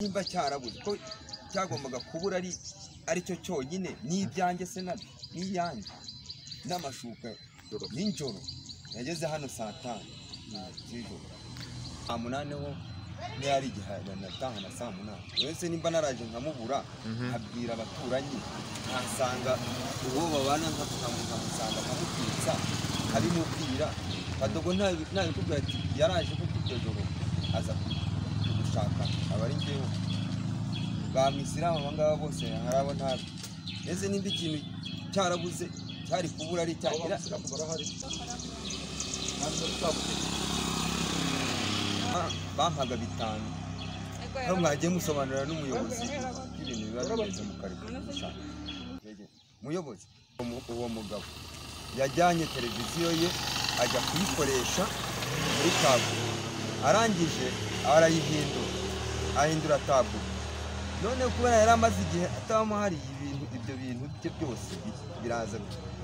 nimba cyarabuze ko cyagombaga kubura ari cyo cyonyine n'ibyanjye se n'iyanjye n'amashuka n'injoro yageze hano saa 5 z'ijoro saa 8 ho ntiyari igihari nataha na saa 8 wese nimba naraje nkamubura nkabwira abaturanyi nkasanga uwo babana nkamusanga nkamubwitsa abimubwira kadogo ntabikubwira ati yaraje kuko iryo joro aza gushaka abari njyewe bamwisiramu abangaba bose harabo ntabi ese nimba ikintu cyarabuze cyari kubura ari cyagira bampaga 5 aho mwagiye musobanurira n'umuyobozi ibintu biba bimeze mu kariko gushaka muyobozi uwo mugabo yajyanye televiziyo ye ajya kuyikoresha muri tabu arangije ahindura tabu none kubera yari amaze igihe atabamo hari ibyo bintu bye byose biraza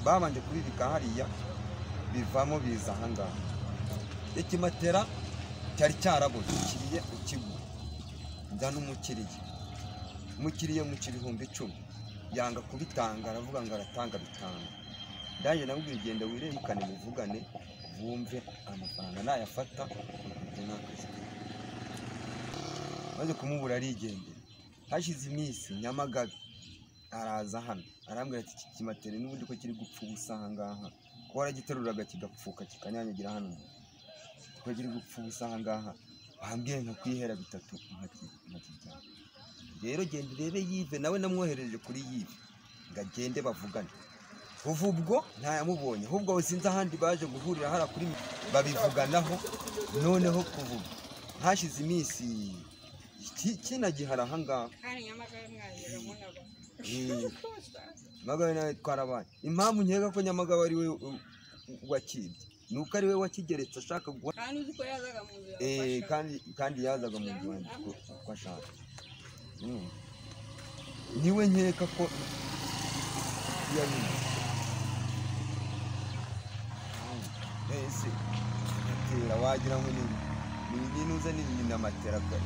babanje kubibika hariya bivamo biza ahangaha ikimatera cyari cyarabuze ukiriye ukigura nzana umukiriye mu 10,000 yanga kubitanga aravuga ngo aratanga 5 ndaje nabwo igenda wiremukane muvugane bumve amafaranga nayafata maze kumubura arigendera hashize iminsi Nyamagabe araza hano arambwira ati kimatera n'ubundi ko kiri gupfa ubusa ahangaha ko waragiteruraga kigapfuka kikanyanyagira hano ko kiri gupfa ubusa ahangaha bambwiye nka kwihera 3 nkakijyana rero genda urebe Yive nawe namwohereje kuri Yive ngagende bavugane kuva ubwo ntayamubonye ahubwo sinzi ahandi baje guhurira hara kuri babivuganaho noneho kuvuga hashize iminsi kinagihara ahangaha Nyamagabe nawe twarabaye impamvu nkeka ko Nyamagabe ari we wakibye nuko ari we wakigeretse ashaka guha kandi yazaga mu nzu wanjye ko ashaka niwe nkeka ko yabimenye ese atera wagira ngo ni nuza ni namatera bwa